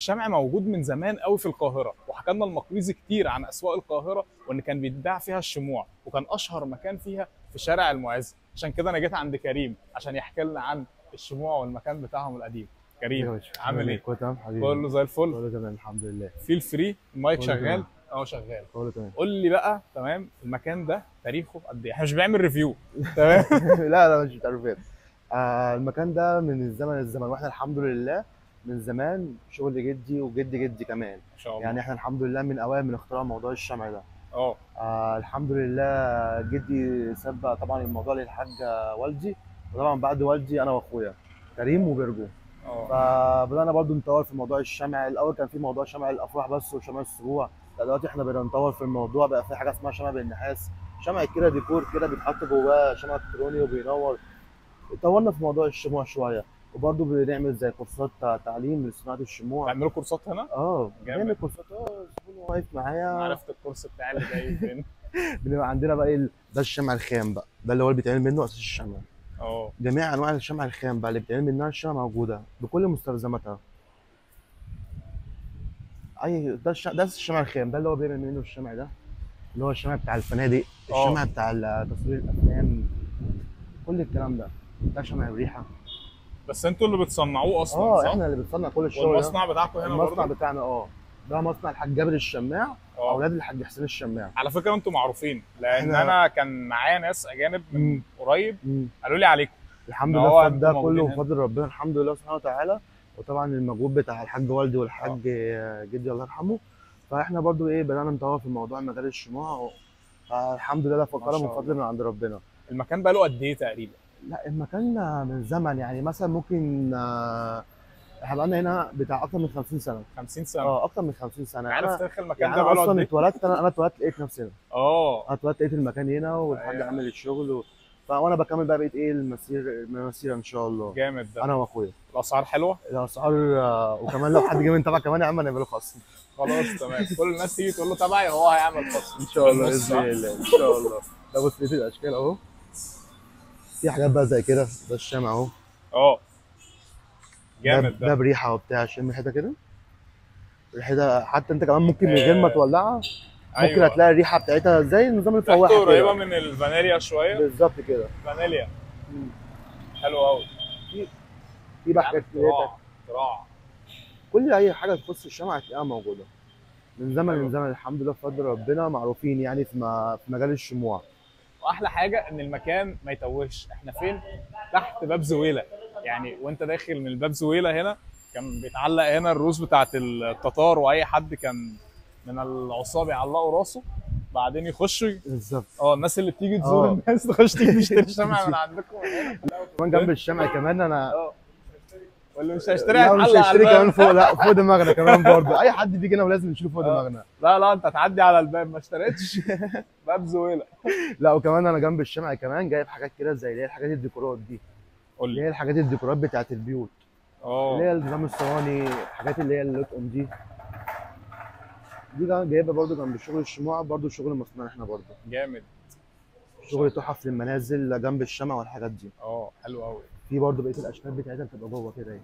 الشمع موجود من زمان قوي في القاهره، وحكى لنا المقريزي كتير عن اسواق القاهره وان كان بيتباع فيها الشموع، وكان اشهر مكان فيها في شارع المعز. عشان كده انا جيت عند كريم عشان يحكي لنا عن الشموع والمكان بتاعهم القديم. كريم، يا باشا عامل ايه؟ كله تمام حبيبي. كله زي الفل. كله تمام الحمد لله. فيل فري، المايك كله شغال؟ تمام. اه شغال. كله تمام. قول لي بقى، تمام، المكان ده تاريخه قد ايه؟ احنا مش بنعمل ريفيو. تمام. لا لا مش بتعرفين. المكان ده من الزمن واحنا الحمد لله من زمان شغل جدي وجد جدي كمان. ما شاء الله. يعني احنا الحمد لله من اوائل من اختراع موضوع الشمع ده. اه. الحمد لله جدي ساب طبعا الموضوع للحاج والدي، وطبعا بعد والدي انا واخويا كريم وبرجو. اه. فبدانا برضو نطور في موضوع الشمع. الاول كان في موضوع شمع الافراح بس وشمع السبوع، لا دلوقتي احنا بدأنا نطور في الموضوع، بقى في حاجه اسمها شمع بالنحاس، شمع كده ديكور كده بيتحط جواه شمع الكتروني وبينور. اتطورنا في موضوع الشموع شويه، وبرضه بنعمل زي كورسات تعليم لصناعه الشموع. تعملوا كورسات هنا؟ بنعمل جامد. كورسات. الزبون واقف معايا. عرفت الكورس بتاعي اللي جاي فين؟ بنبقى عندنا بقى ده الشمع الخام بقى، ده اللي هو اللي بيتعمل منه اساس الشمع. اه. جميع انواع الشمع الخام بقى اللي بيتعمل منها الشمع موجوده بكل مستلزماتها. ده الشمع الخام، ده اللي هو بيعمل منه الشمع ده، اللي هو الشمع بتاع الفنادق، اه. الشمع بتاع تصوير الافلام، كل الكلام ده. ده شمع الريحه. بس انتوا اللي بتصنعوه اصلا صح؟ احنا اللي بنصنع كل الشغل ده. والمصنع بتاعكم هنا المصنع برضه؟ بتاعنا ده مصنع الحاج جابر الشماع، اه. اولاد الحاج حسين الشماع. على فكره انتوا معروفين، لان احنا انا كان معايا ناس اجانب من قريب مم. قالوا لي عليكم. الحمد ان لله هو فضل ده انتوا كله موجودين هنا. بفضل ربنا الحمد لله سبحانه وتعالى، وطبعا المجهود بتاع الحاج والدي والحاج جدي الله يرحمه. فاحنا برضو بدانا نطور في موضوع مجال الشموع. الحمد لله ده ما كرم شاء وفضل الله. من عند ربنا. المكان بقى له قد ايه تقريبا؟ لا المكان من زمن، يعني مثلا ممكن احنا بقالنا هنا بتاع اكتر من 50 سنه. 50 سنه؟ اكتر من 50 سنه. عارف انا تاريخ المكان يعني ده انا بقى له قد اصلا ايه؟ اتولدت، انا اتولدت لقيت نفسي هنا. اه. انا اتولدت لقيت المكان هنا والحاج ايوه. عامل الشغل وانا بكمل بقى بقيت المسيره ان شاء الله. جامد ده. انا واخويا. الاسعار حلوه؟ الاسعار وكمان لو حد جه من تبع كمان يا عم نعمله خصم. خلاص تمام. كل الناس تيجي تقول له تبعي هو هيعمل خصم ان شاء الله بالنص، باذن صح؟ الله ان شاء الله. ده بص لقيت الاشكال اهو، في حاجات بقى زي كده. ده الشمع اهو. اه. ده جامد ده ده. بريحه وبتاع، شم ريحتها كده. ريحتها حتى انت كمان ممكن من غير ما تولعها ممكن ايوه. هتلاقي الريحه بتاعتها زي نظام ريحته الفواحه قريبه كده. من الفانيليا شويه. بالظبط كده. فانيليا. حلو قوي. في في بقى حاجات كده. اختراع. اختراع. كل اي حاجه تخص الشمع هتلاقيها موجوده من زمن حلو. من زمن الحمد لله بفضل ربنا، معروفين يعني في مجال الشموع. واحلى حاجه ان المكان ما يتوهش. احنا فين؟ تحت باب زويله. يعني وانت داخل من الباب زويله هنا كان بيتعلق هنا الروس بتاعت التتار، واي حد كان من العصابه يعلقوا راسه بعدين يخشوا. بالظبط. الناس اللي بتيجي تزور الناس تخش تيجي تشتري شمع من عندكم هنا. كمان جنب الشمع كمان انا. واللي مش هيشتري لا مش هيتعلق على هيشتري كمان الباب. فوق، لا فوق دماغنا كمان برضه. اي حد بيجي هنا ولازم نشيله فوق دماغنا. لا لا، انت هتعدي على الباب ما اشتريتش. باب زويله. لا وكمان انا جنب الشمع كمان جايب حاجات كده زي اللي هي الحاجات الديكورات دي، قول اللي لي. هي الحاجات الديكورات بتاعت البيوت، اللي هي نظام الصواني، الحاجات اللي هي اللطقم دي جايبها برضه جنب شغل الشموع، برضه شغل مصنع احنا برضه. جامد. شغل تحف للمنازل جنب الشمع والحاجات دي. حلو قوي. في برضه بقيه الاشكال بتاعتها بتبقى جوه كده اهي.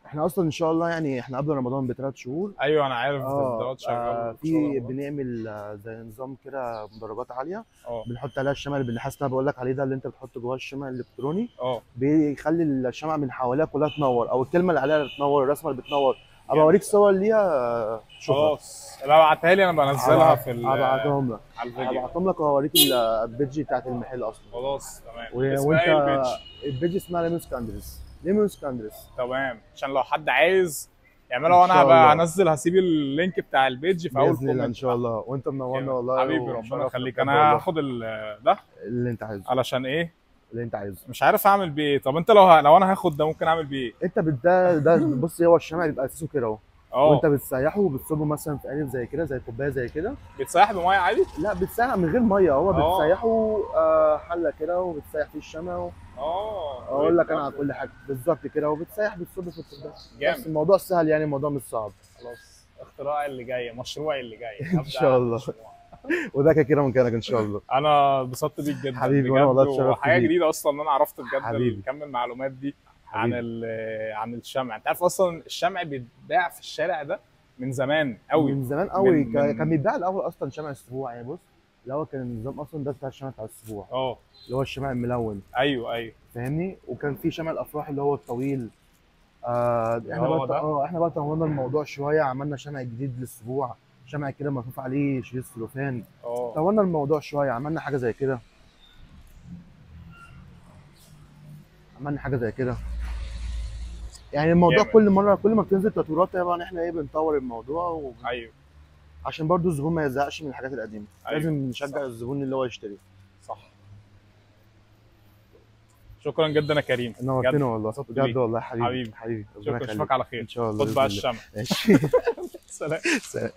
احنا اصلا ان شاء الله يعني احنا قبل رمضان ب3 شهور. ايوه انا عارف الدرجات شغال في بنعمل زي نظام كده درجات عاليه. اه. بنحط عليها الشمع اللي بالنحاس اللي انا بقول لك عليه ده، اللي انت بتحط جواه الشمع الالكتروني. اه. بيخلي الشمع من حواليها كلها تنور، او الكلمه اللي عليها بتنور، الرسمه اللي بتنور. ابقى اوريك صور ليها شوفها. خلاص لو بعتها لي انا بنزلها في هبعتهم لك. على الفيديو. هبعتهم لك واوريك البيدج بتاعت المحل اصلا. خلاص تمام. وانت اسمها ايه البيج؟ البيدج اسمها ليمون سكاندرس. ليمون سكاندرس. تمام، عشان لو حد عايز يعملها ان وانا شاء هبقى الله هنزل هسيب اللينك بتاع البيج في اول باذن الله ان كومنت. شاء الله. وانت منورنا والله حبيبي ربنا وشرفنا يخليك. بجد انا والله. هاخد ده اللي انت عايزه. علشان ايه؟ اللي انت عايزه. مش عارف اعمل بيه ايه. طب انت لو انا هاخد ده ممكن اعمل بيه ايه؟ انت ده بص، هو الشمع بيبقى اساسه كده اهو. وانت بتسيحه وبتصبه مثلا في قالب زي كده، زي كوبايه زي كده. بيتسيح بميه عادي؟ لا بتسيح من غير ميه، هو بتسيحه حله كده وبتسيح فيه الشمع اقول لك انا على كل حاجه بالظبط كده، وبتسيح بتصب في الكوبايه. بس الموضوع سهل يعني، الموضوع مش صعب. خلاص اختراعي اللي جاي، مشروعي اللي جاي. ان شاء الله. وده كده مكانك ان شاء الله. انا اتبسطت بيك جدا حبيبي، وانا والله اتشرفت وحاجه بيك. جديده اصلا ان انا عرفت بجد حبيبي. كم المعلومات دي عن الشمع. انت عارف اصلا الشمع بيتباع في الشارع ده من زمان قوي. من زمان قوي من كان بيتباع الاول اصلا شمع السبوع يعني. بص الاول كان النظام اصلا ده بتاع الشمع بتاع السبوع، اه اللي هو الشمع الملون، ايوه فاهمني. وكان في شمع الافراح اللي هو الطويل. اللي احنا بقى هو ده. احنا بقى طورنا الموضوع شويه، عملنا شمع جديد للسبوع، شمع كده ملفوف عليه شريط سلوفان. اه طورنا الموضوع شويه، عملنا حاجه زي كده، يعني الموضوع جامد. كل مره كل ما بتنزل تطويرات طبعا احنا ايه بنطور الموضوع ايوه عشان برضو الزبون ما يزهقش من الحاجات القديمه. ايوه لازم نشجع صح الزبون اللي هو يشتري. صح. شكرا جدا يا كريم، نورتنا بجد والله، اتبسطت بجد بيك. والله حبيبي حبيبي حبيبي، ربنا شكرا، يخليك. اشوفك على خير. ان شاء الله خد باذن بقى الله. الشمع. ماشي. سلام. سلام.